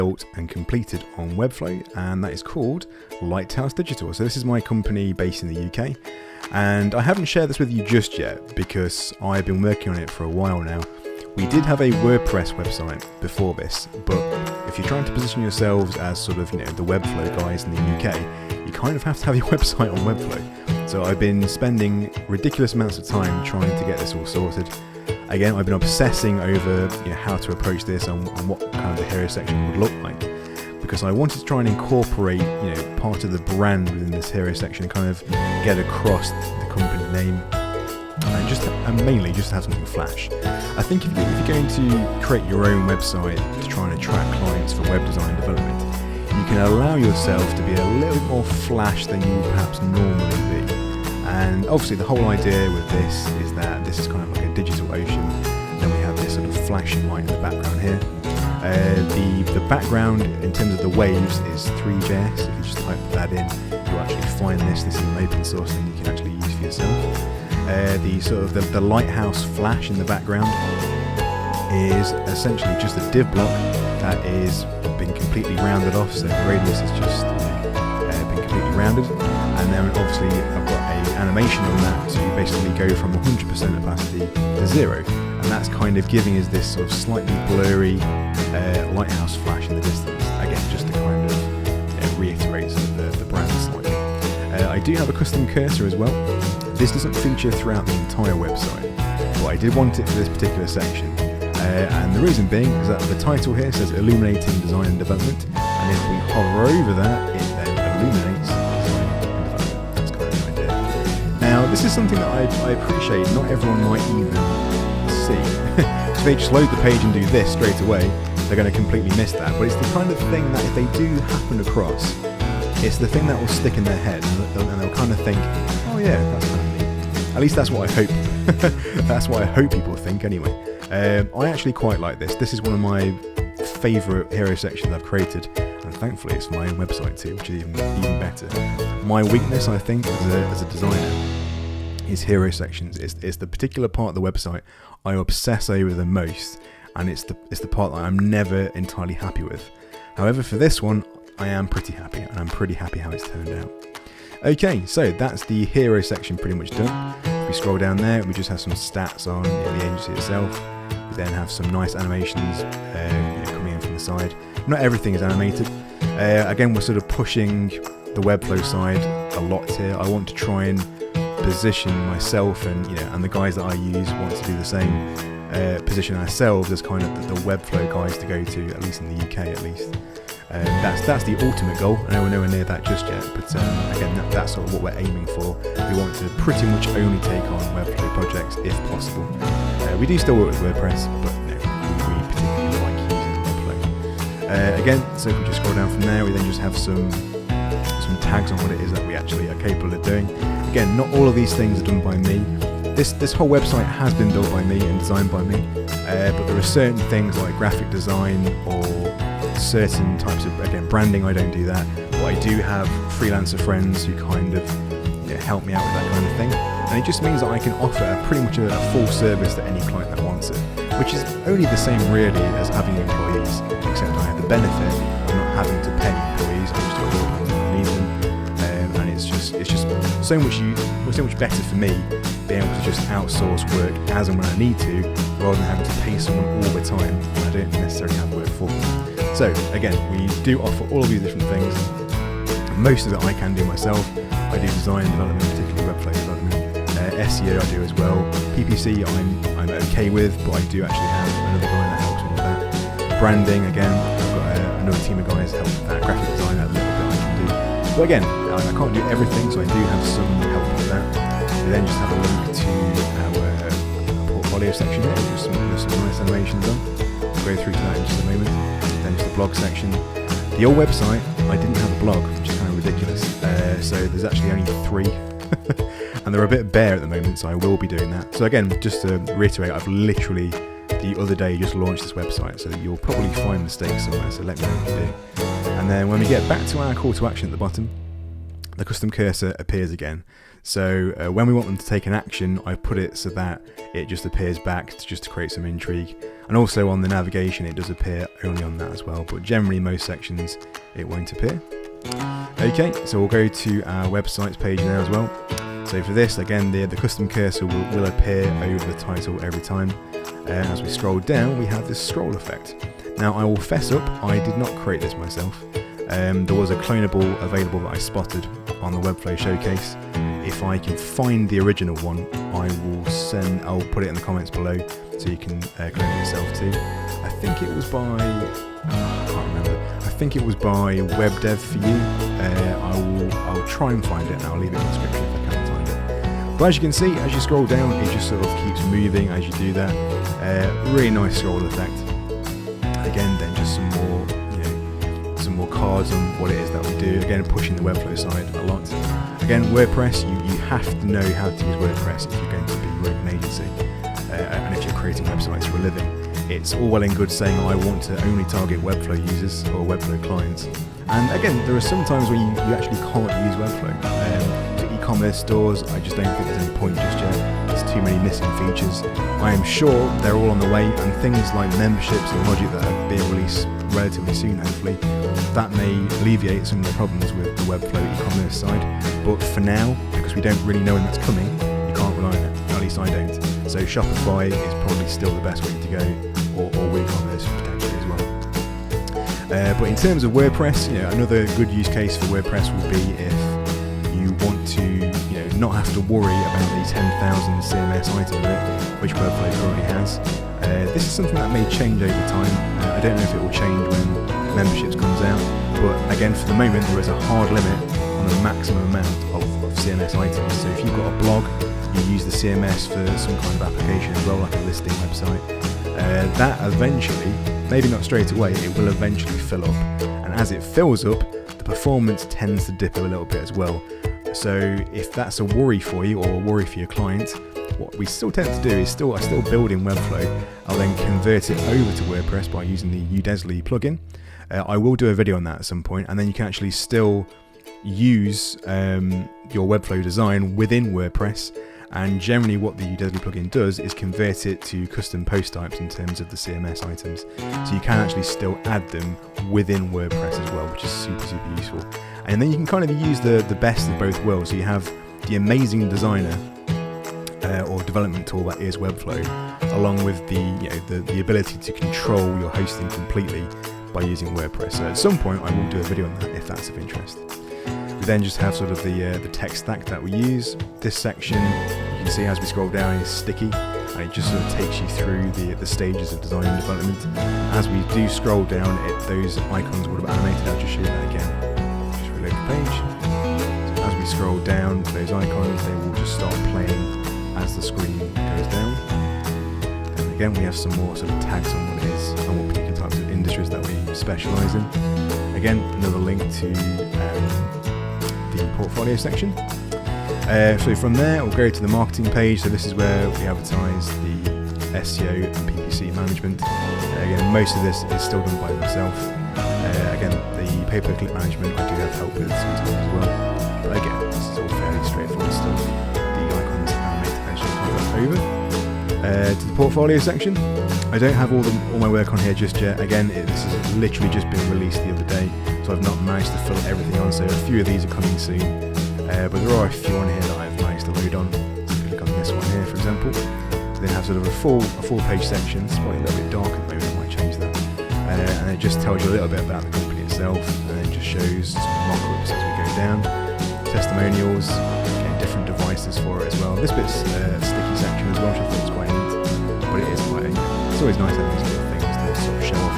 built and completed on WebFlow, and that is called Lighthouse Digital. So this is my company based in the UK, and I haven't shared this with you just yet because I've been working on it for a while now. We did have a WordPress website before this, but if you're trying to position yourselves as sort of, the WebFlow guys in the UK, you kind of have to have your website on WebFlow. So I've been spending ridiculous amounts of time trying to get this all sorted. Again, I've been obsessing over how to approach this and what kind of the hero section would look like, because I wanted to try and incorporate part of the brand within this hero section and kind of get across the company name. And mainly just to have something flash. I think if you're going to create your own website to try and attract clients for web design development, you can allow yourself to be a little bit more flash than you perhaps normally be. And obviously the whole idea with this is that this is kind of like a digital ocean. Then we have this sort of flashing light in the background here. The background in terms of the waves is 3JS. If you just type that in, you'll actually find this. This is an open source thing you can actually use for yourself. The lighthouse flash in the background is essentially just a div block that is been completely rounded off, so the radius has just been completely rounded, and then obviously I've got an animation on that to basically go from 100% opacity to 0, and that's kind of giving us this sort of slightly blurry lighthouse flash in the distance, again just to kind of reiterate sort of the brand slightly. I do have a custom cursor as well. This doesn't feature throughout the entire website, but I did want it for this particular section. And the reason being is that the title here says Illuminating Design and Development, and if we hover over that, it then illuminates design and development. That's kind of the idea. Now, this is something that I appreciate not everyone might even see. If they just load the page and do this straight away, they're going to completely miss that. But it's the kind of thing that if they do happen across, it's the thing that will stick in their head, and they'll kind of think, oh yeah, that's kind of neat. At least that's what I hope. That's what I hope people think anyway. I actually quite like this. This is one of my favourite hero sections I've created, and thankfully it's for my own website too, which is even better. My weakness, I think, as a designer, is hero sections. It's the particular part of the website I obsess over the most, and it's the part that I'm never entirely happy with. However, for this one, I am pretty happy, and I'm pretty happy how it's turned out. Okay, so that's the hero section pretty much done. If we scroll down there, we just have some stats on the agency itself. We then have some nice animations coming in from the side. Not everything is animated. Again, we're sort of pushing the WebFlow side a lot here. I want to try and position myself and the guys that I use want to do the same. Position ourselves as kind of the WebFlow guys to go to, at least in the UK at least. That's the ultimate goal. I know we're nowhere near that just yet, but again, that's sort of what we're aiming for. We want to pretty much only take on WebFlow projects if possible. We do still work with WordPress, but we particularly like using WebFlow. Again, so if we just scroll down from there, we then just have some tags on what it is that we actually are capable of doing. Again, not all of these things are done by me. This whole website has been built by me and designed by me, but there are certain things like graphic design or certain types of, again, branding, I don't do that, but I do have freelancer friends who kind of help me out with that kind of thing, and it just means that I can offer pretty much a full service to any client that wants it, which is only the same really as having employees, except I have the benefit of not having to pay employees. I just do it when I need them, and it's just so much better for me being able to just outsource work as and when I need to, rather than having to pay someone all the time when I don't necessarily have work for them. So again, we do offer all of these different things. Most of it I can do myself. I do design development, particularly WebFlow development. SEO I do as well. PPC I'm okay with, but I do actually have another guy that helps me with that. Branding, again, I've got another team of guys that help with that. Graphic design, a little bit I can do. But again, I can't do everything, so I do have some help with that. We then just have a link to our portfolio section here, with some nice animations on. We'll go through to that in just a moment. Then just the blog section. The old website, I didn't have a blog, which is kind of ridiculous. So there's actually only 3. And they're a bit bare at the moment, so I will be doing that. So again, just to reiterate, I've literally the other day just launched this website, so you'll probably find mistakes somewhere, so let me know what you do. And then when we get back to our call to action at the bottom, the custom cursor appears again. So when we want them to take an action, I put it so that it just appears back just to create some intrigue. And also on the navigation, it does appear only on that as well, but generally most sections it won't appear. Okay, so we'll go to our websites page now as well. So for this, again, the custom cursor will appear over the title every time. As we scroll down, we have this scroll effect. Now, I will fess up, I did not create this myself. There was a clonable available that I spotted on the WebFlow showcase. If I can find the original one, I'll put it in the comments below so you can clone it yourself too. I think it was by, I can't remember. I think it was by WebDev for you. I'll try and find it and I'll leave it in the description if I can't find it. But as you can see, as you scroll down, it just sort of keeps moving as you do that. Really nice scroll effect. Again, then just some more cards on what it is that we do. Again, pushing the WebFlow side a lot. Again, WordPress, you have to know how to use WordPress if you're going to be running an agency, and if you're creating websites for a living. It's all well and good saying, I want to only target WebFlow users or WebFlow clients. And again, there are some times when you actually can't use WebFlow. For e-commerce stores, I just don't think there's any point just yet. There's too many missing features. I am sure they're all on the way, and things like memberships or logic that are being released relatively soon, hopefully, that may alleviate some of the problems with the WebFlow e-commerce side. But for now, because we don't really know when that's coming, you can't rely on it. At least I don't. So Shopify is probably still the best way to go, or WooCommerce potentially as well. But in terms of WordPress, another good use case for WordPress would be if you want to, not have to worry about the 10,000 CMS item which WebFlow currently has. This is something that may change over time. I don't know if it will change when memberships comes out, but again, for the moment, there is a hard limit on the maximum amount of CMS items. So if you've got a blog, you use the CMS for some kind of application as well, like a listing website. That eventually, maybe not straight away, it will eventually fill up. And as it fills up, the performance tends to dip a little bit as well. So if that's a worry for you or a worry for your client, what we still tend to do is I still build in WebFlow. I'll then convert it over to WordPress by using the Udesly plugin. I will do a video on that at some point, and then you can actually still use your WebFlow design within WordPress. And generally what the Udesly plugin does is convert it to custom post types in terms of the CMS items. So you can actually still add them within WordPress as well, which is super, super useful. And then you can kind of use the best of both worlds. So you have the amazing designer or development tool that is WebFlow, along with the ability to control your hosting completely by using WordPress. So at some point I will do a video on that if that's of interest. We then just have sort of the tech stack that we use. This section, you can see as we scroll down, is sticky, and it just sort of takes you through the stages of design and development. As we do scroll down, those icons would have animated. I'll just show you that again. Just reload the page. So as we scroll down, those icons, they will just start playing as the screen goes down. And again, we have some more sort of tags on what it is and what particular types of industries that we specialise in. Again, another link to the portfolio section. So from there, we'll go to the marketing page. So this is where we advertise the SEO and PPC management. Again, most of this is still done by myself. Again, the pay-per-click management I do have help with sometimes as well. But again, this is all fairly straightforward stuff. The icons animate as you hover over. To the portfolio section, I don't have all my work on here just yet. Again, this has literally just been released the other day, so I've not managed to fill everything on. So a few of these are coming soon. But there are a few on here that I've managed to load on. So click on this one here, for example. Then have sort of a full page section. It's probably a little bit dark at the moment, I might change that. And it just tells you a little bit about the company itself, and then just shows some mock-ups as we go down. Testimonials, getting different devices for it as well. This bit's a sticky section as well, which I think is quite neat. But it is quite, it's always nice having these little things to sort of show off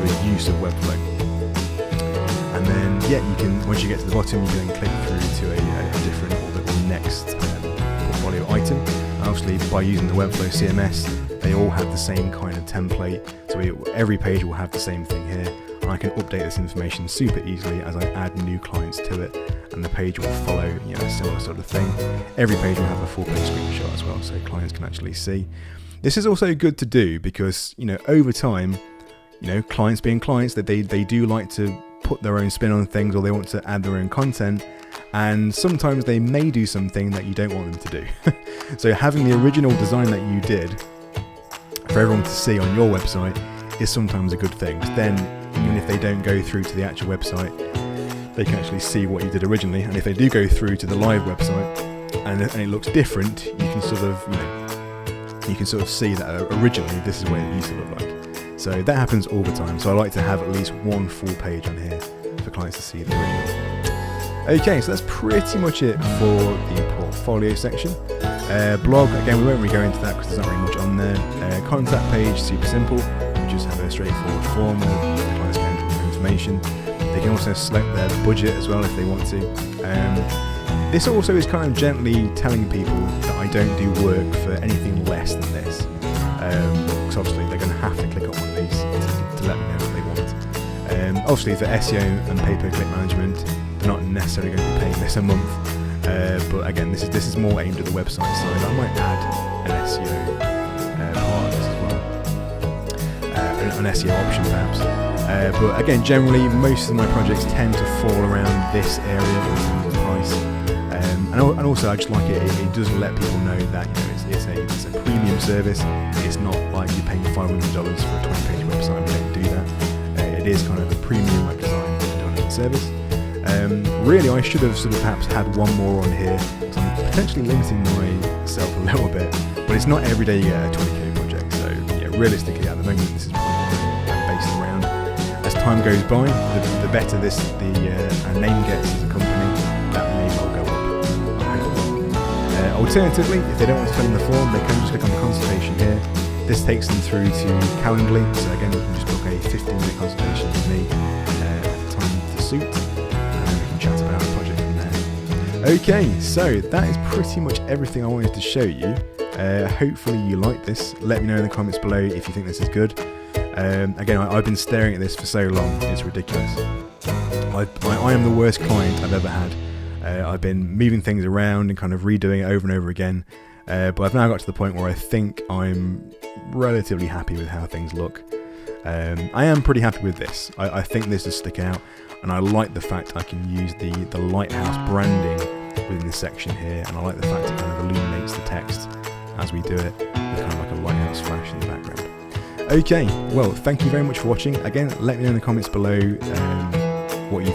your use of WebFlow. And then, you can, once you get to the bottom, you can then click through to a different or the next portfolio item. And obviously, by using the WebFlow CMS, they all have the same kind of template. So every page will have the same thing here. And I can update this information super easily as I add new clients to it, and the page will follow a similar sort of thing. Every page will have a full page screenshot as well, so clients can actually see. This is also good to do because over time, clients being clients, that they do like to put their own spin on things, or they want to add their own content, and sometimes they may do something that you don't want them to do. So having the original design that you did for everyone to see on your website is sometimes a good thing. 'Cause then, even if they don't go through to the actual website, they can actually see what you did originally. And if they do go through to the live website and it looks different, you can sort of see that originally this is what it used to look like. So that happens all the time. So I like to have at least one full page on here for clients to see the original. Okay, so that's pretty much it for the portfolio section. Blog, again, we won't really go into that because there's not really much on there. Contact page, super simple. We just have a straightforward form where the clients can enter more information. They can also select their budget as well if they want to. This also is kind of gently telling people that I don't do work for anything less than this. Because obviously they're going to have to click on one of these to let me know what they want. Obviously for SEO and pay-per-click management, they're not necessarily going to be paying this a month. But again, this is more aimed at the website side. I might add an SEO part of this as well, an SEO option perhaps. But again, generally most of my projects tend to fall around this area in terms of price. And also I just like it does let people know that it's a premium service. It's not like you're paying $500 for a 20-page website. We don't do that. It is kind of a premium web design done service. Really, I should have perhaps had one more on here because I'm potentially limiting myself a little bit. But it's not every day you get a 20k project. So yeah, realistically, at the moment, this is probably based around. As time goes by, the better our name gets as a company, that may well go up. Alternatively, if they don't want to fill in the form, they can just click on the consultation here. This takes them through to Calendly. So again, you can just book a 15-minute consultation with me at the time to suit. And we can chat about the project from there. Okay, so that is pretty much everything I wanted to show you. Hopefully you like this. Let me know in the comments below if you think this is good. Again, I've been staring at this for so long, it's ridiculous. I am the worst client I've ever had. I've been moving things around and kind of redoing it over and over again. But I've now got to the point where I think I'm relatively happy with how things look. I am pretty happy with this. I think this does stick out, and I like the fact I can use the lighthouse branding within this section here, and I like the fact it kind of illuminates the text as we do it with kind of like a lighthouse flash in the background. Okay, well, thank you very much for watching. Again, let me know in the comments below what you